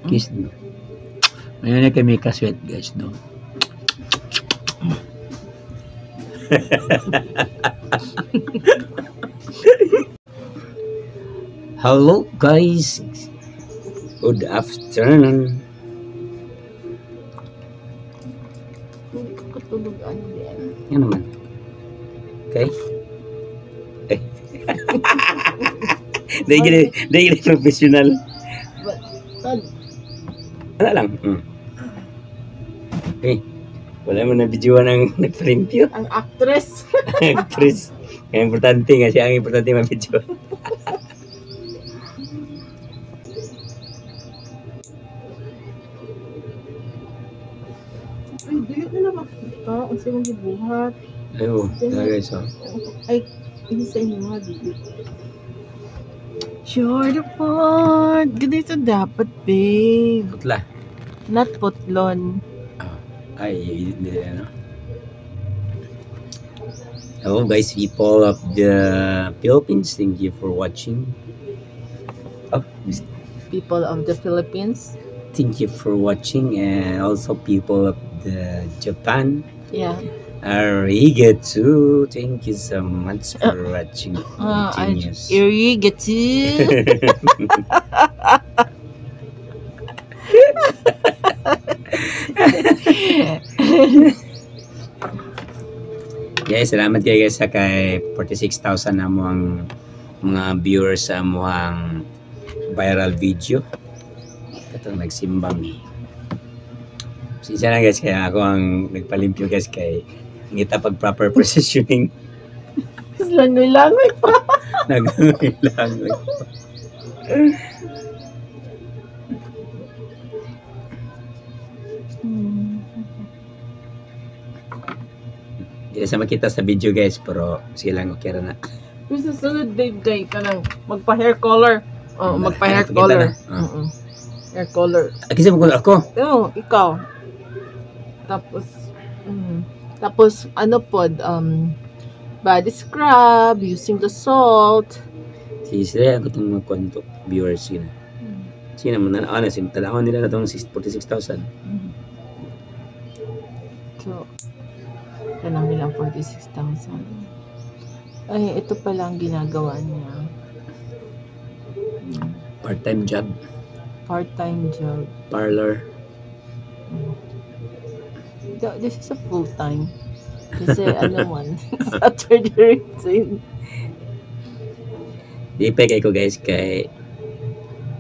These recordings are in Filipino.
Kiss no. Ngayon na kami kaswet guys no. Hello guys. Good afternoon. Katulugan din. Yan naman. Okay? Eh. Dahil professional. Wala lang. Okay. Wala mo na video ng nag-preview. Ang actress. Actress. Ang importante nga siya. Ang importante ma-video. Ay, dili na lang makita. Ang sa'yo mong gibuhat. Ayo, talaga so. Ay, hindi sa inyo nga, dili. Sure the pot. Ganito dapat, babe. Putla. Not potlon. Ay, hindi ano. Hello guys, people of the Philippines. Thank you for watching. Oh, People of the Philippines. thank you for watching, and also people of the Japan. Yeah. Arigato. Thank you so much for watching. Genius. Arigato. Guys, salamat kayo guys sa kay 46,000 na mo ang mga viewers sa muhang viral video. Ito nagsimbang eh. Siya na guys, kaya ako ang nagpalimpyo guys kay ngita pag proper positioning. Langoy-langoy pa. Naglangoy. Hindi na sa makita sa video guys, pero silang okay na. Yung susunod babe guy ka nang magpa-hair color. Oh, magpa-hair color. Hair color. Kasi mo ako. Oo, ikaw. Tapos ano pod body scrub using the salt. Sila ako itong mga kwento viewers sila. Sino mo na ano, talaon nila na itong 46,000. So, kanang nilang 46,000. Ay, ito pala ang ginagawa niya. Part-time job. Part-time job. Parlor. This is a full-time. Kasi ano man, Saturday routine. Di pa kay ko guys kay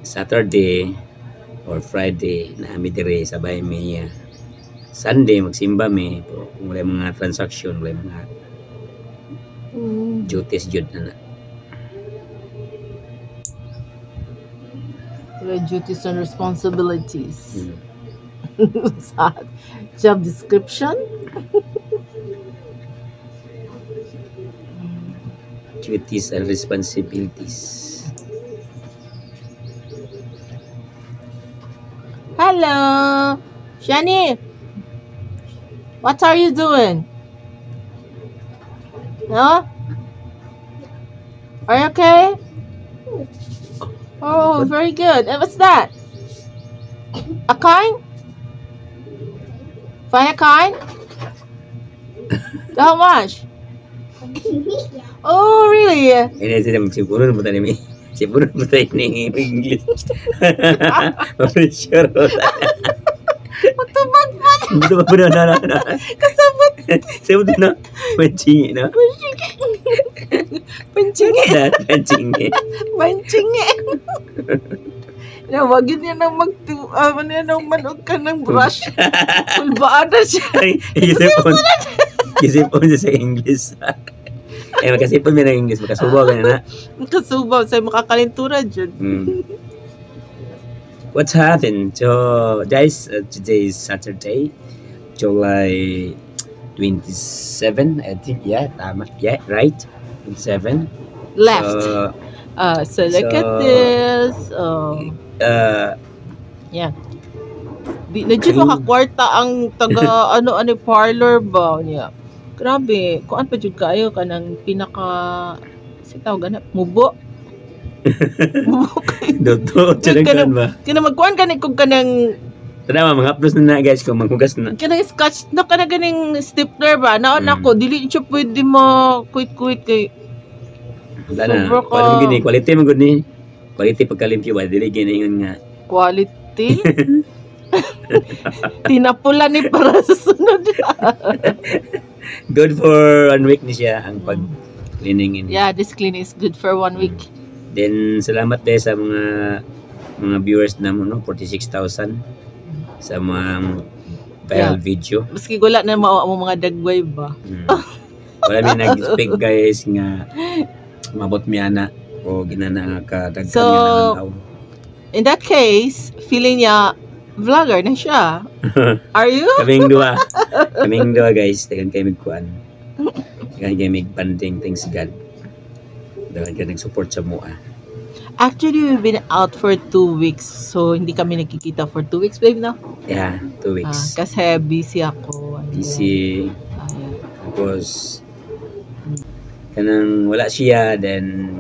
Saturday or Friday na kami dire sa bahay niya. Sunday magsimba mi kung wala mga transaction, wala mga duties jud na. Duties and responsibilities. Job description. Duties and responsibilities. Hello, Shani. What are you doing? No? Are you okay? Oh, very good. And what's that? A coin? Find a coin? How much? Oh, really? Ini siguro mo tani mi. Siguro mo tayo ni English. Sure. Matubag pa. Ito ba na? Kasabot. Sabot na. Panchingi na. Panchingi. Panchingi. Panchingi. Wag yun yan ang manog ka ng brush. Pulbaada siya. Isipon siya sa English. Eh, magkasipon mo ng English. Magkasubaw ka na. Magkasubaw. Sa'yo makakalintura dyan. What's happened? So, guys, today is Saturday, July 27, I think. Yeah, tama. Yeah, right? 27. Left. So look at this. Yeah. Legit makakwarta ang taga ano parlor ba niya. Grabe, kuan pa jud kayo kanang pinaka sitaw ganap mubo. Dotoo, tiyang ba? Kina magkuhan ka ni kung kanang Tanawa, mga uploads na guys, kung maghugas na. kanang scotch na kanang ganing stapler ba? Naon ako, dili siya pwede ma-quit kay Wala na. Sobra ka. Paano mo gini? Quality mo gud ni. Quality pagkalimpyo ba? Dili gini yun nga. quality. Tinapula ni para sa sunod. Good for 1 week ni siya ang pag-cleaning ini. Yeah, this cleaning is good for 1 week. Then salamat din sa mga viewers na mo no, 46,000 sa mga viral video. Maski gula na mao ang mga dagway ba. Wala mi nag-expect guys nga mabot mi ana o ginana ka daghan So, niya ng tao. In that case, feeling niya vlogger na siya. Are you? Kaming dua guys, dagan kay migkuan. Dagan kay migbanding, thanks God. Dagan kay nag-support sa mua. Actually, we've been out for 2 weeks. So, hindi kami nagkikita for 2 weeks, babe, no? Yeah, 2 weeks. Kasi busy ako. Busy. Yeah. Tapos kanang wala siya, then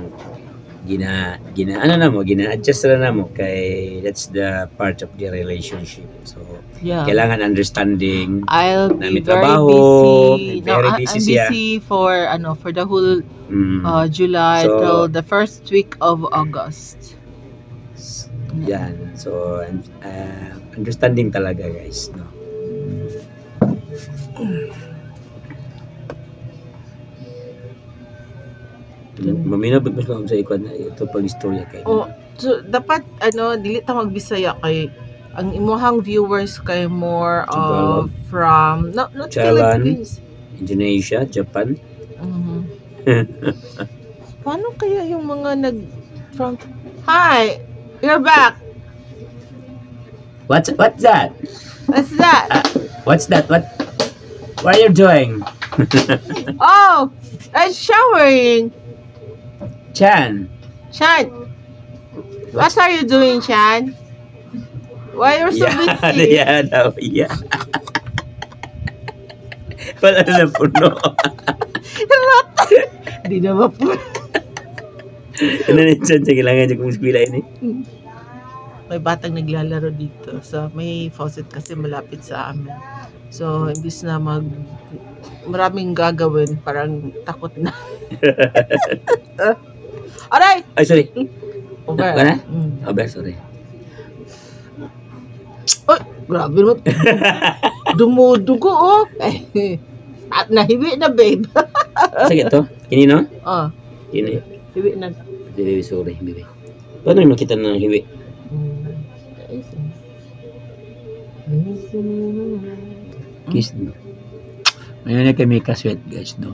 gina-adjust na mo kay that's the part of the relationship. So Yeah. kailangan understanding. I'll be Nami very trabaho, busy. very I'm busy siya. busy for the whole July So, till the first week of August. Yan. So understanding talaga guys, no. Maminaw ba sa ikon na ito pag istorya kay. Oh, so dapat dili ta magbisaya kay ang imuhang viewers kay more of from not Japan, Philippines. Indonesia, Japan. Mhm. Paano kaya yung mga from Hi, you're back. What's that? What's that? What's that? What are you doing? Oh, I'm showering. Chan. Chan, what are you doing, Chan? Why you're so busy? Yeah. Wala na puno. Di na ba po? Ano na Chan, sa kailangan niya kung skwila ini? May batang naglalaro dito. So, may faucet kasi malapit sa amin. So, imbis na maraming gagawin, parang takot na. Aray! Ay, sorry. Over. Wala? Over, sorry. Ay, grabe naman. Dumudugo, oh. At nahiwi na, babe. Sige to. Kini no? Oh, Kini. hiwi na. Baby, sorry, baby. Paano yung makita na ng hiwi? Kiss no. Ngayon na kami kaswet guys, no?